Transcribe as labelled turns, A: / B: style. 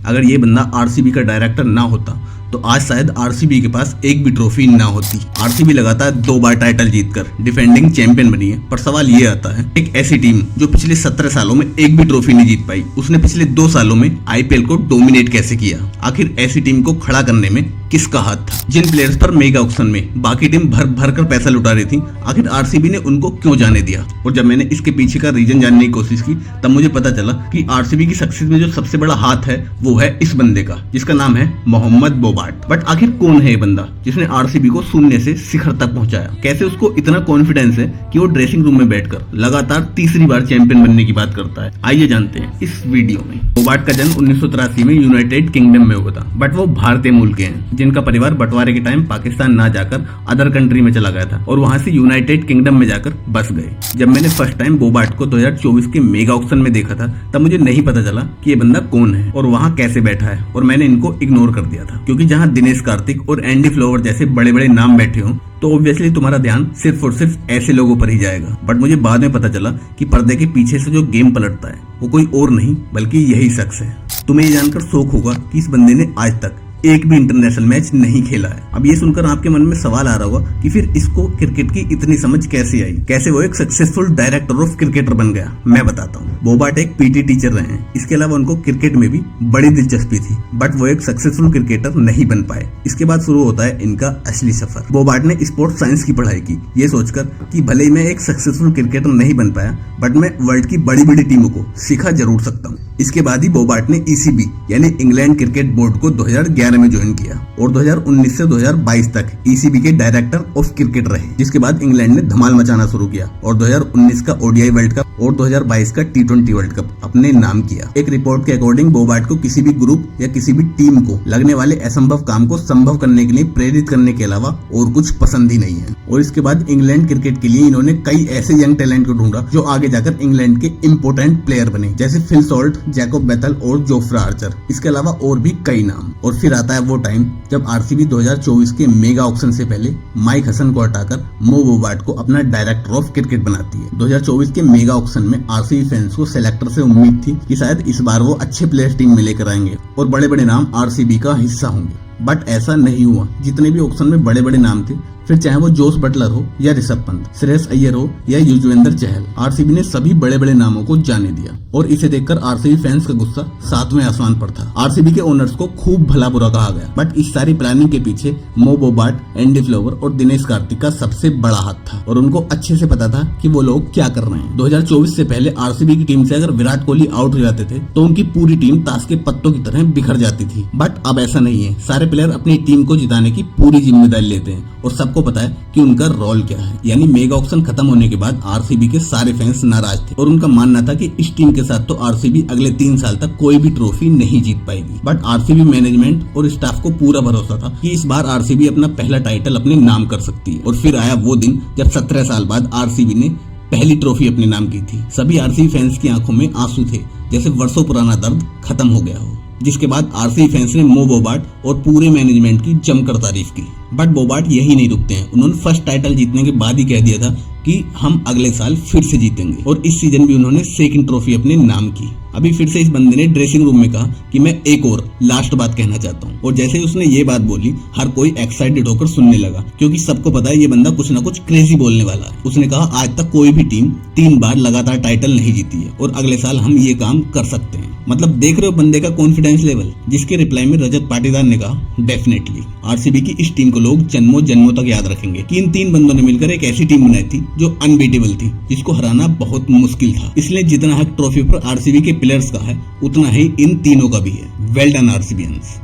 A: अगर ये बंदा आरसीबी का डायरेक्टर ना होता तो आज शायद आरसीबी के पास एक भी ट्रॉफी ना होती। आरसीबी लगातार 2 बार टाइटल जीतकर डिफेंडिंग चैंपियन बनी है, पर सवाल ये आता है, एक ऐसी टीम जो पिछले 17 सालों में एक भी ट्रॉफी नहीं जीत पाई, उसने पिछले 2 सालों में आईपीएल को डोमिनेट कैसे किया? आखिर ऐसी टीम को खड़ा करने में किसका हाथ था? जिन प्लेयर्स पर मेगा ऑक्शन में बाकी टीम भर भर कर पैसा लुटा रही थी, आखिर आरसीबी ने उनको क्यों जाने दिया? और जब मैंने इसके पीछे का रीजन जानने की कोशिश की तब मुझे पता चला कि आरसीबी की सक्सेस में जो सबसे बड़ा हाथ है वो है इस बंदे का, जिसका नाम है मोहम्मद बोबार्ट। बट आखिर कौन है ये बंदा जिसने आरसीबी को शून्य से शिखर तक पहुंचाया? कैसे उसको इतना कॉन्फिडेंस है कि वो ड्रेसिंग रूम में बैठकर लगातार तीसरी बार चैंपियन बनने की बात करता है? आइए जानते हैं इस वीडियो में। बोबार्ट का जन्म 1983 में यूनाइटेड किंगडम में हुआ था, बट वो भारतीय मूल के हैं, जिनका परिवार बंटवारे के टाइम पाकिस्तान ना जाकर अदर कंट्री में चला गया था और वहां से यूनाइटेड किंगडम में जाकर बस गए। जब मैंने फर्स्ट टाइम बोबार्ट को 2024 के मेगा ऑक्शन में देखा था तब मुझे नहीं पता चला कि ये बंदा कौन है और वहां कैसे बैठा है, और मैंने इनको इग्नोर कर दिया था, क्योंकि जहां दिनेश कार्तिक और एंडी फ्लोवर जैसे बड़े बड़े नाम बैठे हों तो ऑब्वियसली तुम्हारा ध्यान सिर्फ और सिर्फ ऐसे लोगों पर ही जाएगा। बट मुझे बाद में पता चला कि पर्दे के पीछे से जो गेम पलटता है वो कोई और नहीं बल्कि यही शख्स है। तुम्हें ये जानकर शौक होगा कि इस बंदे ने आज तक एक भी इंटरनेशनल मैच नहीं खेला है। अब ये सुनकर आपके मन में सवाल आ रहा होगा कि फिर इसको क्रिकेट की इतनी समझ कैसे आई, कैसे वो एक सक्सेसफुल डायरेक्टर ऑफ क्रिकेटर बन गया? मैं बताता हूँ। बोबार्ट एक पीटी टीचर रहे हैं, इसके अलावा उनको क्रिकेट में भी बड़ी दिलचस्पी थी, बट वो एक सक्सेसफुल क्रिकेटर नहीं बन पाए। इसके बाद शुरू होता है इनका असली सफर। बोबार्ट ने स्पोर्ट्स साइंस की पढ़ाई की, ये सोचकर कि भले ही मैं एक सक्सेसफुल क्रिकेटर नहीं बन पाया बट मैं वर्ल्ड की बड़ी बड़ी टीमों को सिखा जरूर सकता हूँ। इसके बाद ही बोबार्ट ने ईसीबी यानी इंग्लैंड क्रिकेट बोर्ड को 2011 में ज्वाइन किया और 2019 से 2022 तक ईसीबी के डायरेक्टर ऑफ क्रिकेट रहे, जिसके बाद इंग्लैंड ने धमाल मचाना शुरू किया और 2019 का ओडीआई वर्ल्ड कप और 2022 का टी20 वर्ल्ड कप अपने नाम किया। एक रिपोर्ट के अकॉर्डिंग बोबार्ट को किसी भी ग्रुप या किसी भी टीम को लगने वाले असंभव काम को संभव करने के लिए प्रेरित करने के अलावा और कुछ पसंद ही नहीं है। और इसके बाद इंग्लैंड क्रिकेट के लिए इन्होंने कई ऐसे यंग टैलेंट को ढूंढा जो आगे जाकर इंग्लैंड के इंपोर्टेंट प्लेयर बने, जैसे फिल सॉल्ट, जैकोब बेथल और जोफ्रा आर्चर। इसके अलावा और भी कई नाम। और फिर आता है वो टाइम जब आरसीबी 2024 के मेगा ऑक्शन से पहले माइक हसन को हटाकर मो बोबार्ट को अपना डायरेक्टर ऑफ क्रिकेट बनाती है। 2024 के मेगा ऑक्शन में आरसीबी फैंस को सेलेक्टर से उम्मीद थी कि शायद इस बार वो अच्छे प्लेयर्स टीम में लेकर आएंगे और बड़े बड़े नाम आरसीबी का हिस्सा होंगे, बट ऐसा नहीं हुआ। जितने भी ऑक्शन में बड़े बड़े नाम थे, फिर चाहे वो जोस बटलर हो या ऋषभ पंत, श्रेयस अय्यर हो या युजवेंद्र चहल, आरसीबी ने सभी बड़े बड़े नामों को जाने दिया और इसे देखकर आरसीबी फैंस का गुस्सा 7वें आसमान पर था। आरसीबी के ओनर्स को खूब भला बुरा कहा गया, बट इस सारी प्लानिंग के पीछे मो बोबार्ट, एंडी फ्लोवर और दिनेश कार्तिक का सबसे बड़ा हाथ था और उनको अच्छे से पता था कि वो लोग क्या कर रहे हैं। 2024 से पहले आरसीबी की टीम से अगर विराट कोहली आउट हो जाते थे तो उनकी पूरी टीम ताश के पत्तों की तरह बिखर जाती थी, बट अब ऐसा नहीं है। सारे प्लेयर अपनी टीम को जिताने की पूरी जिम्मेदारी लेते हैं और सबको पता है कि उनका रोल क्या है। यानी मेगा ऑक्शन खत्म होने के बाद आरसीबी के सारे फैंस नाराज थे और उनका मानना था कि इस टीम के साथ तो आरसीबी अगले 3 साल तक कोई भी ट्रॉफी नहीं जीत पाएगी। बट आरसीबी मैनेजमेंट और स्टाफ को पूरा भरोसा था कि इस बार आरसीबी अपना पहला टाइटल अपने नाम कर सकती है। और फिर आया वो दिन जब 17 साल बाद आरसीबी ने पहली ट्रॉफी अपने नाम की थी। सभी आरसीबी फैंस की आंखों में आंसू थे, जैसे वर्षों पुराना दर्द खत्म हो गया हो। जिसके बाद आरसीबी फैंस ने मो बोबार्ट और पूरे मैनेजमेंट की जमकर तारीफ की। बट बोबार्ट यही नहीं रुकते हैं। उन्होंने फर्स्ट टाइटल जीतने के बाद ही कह दिया था कि हम अगले साल फिर से जीतेंगे और इस सीजन भी उन्होंने सेकंड ट्रॉफी अपने नाम की। अभी फिर से इस बंदे ने ड्रेसिंग रूम में कहा कि मैं एक और लास्ट बात कहना चाहता हूँ, और जैसे ही उसने ये बात बोली हर कोई एक्साइटेड होकर सुनने लगा, क्योंकि सबको पता है ये बंदा कुछ ना कुछ क्रेजी बोलने वाला है। उसने कहा आज तक कोई भी टीम 3 बार लगातार टाइटल नहीं जीती है और अगले साल हम ये काम कर सकते हैं। मतलब देख रहे हो बंदे का कॉन्फिडेंस लेवल। जिसके रिप्लाई में रजत पाटीदार ने कहा डेफिनेटली आरसीबी की इस टीम को लोग जन्मों जन्मों तक याद रखेंगे कि इन 3 बंदों ने मिलकर एक ऐसी टीम बनाई थी जो अनबीटेबल थी, जिसको हराना बहुत मुश्किल था। इसलिए जितना हक ट्रॉफी पर आरसीबी के प्लेयर्स का है उतना ही इन तीनों का भी है। Well done आरसीबियंस।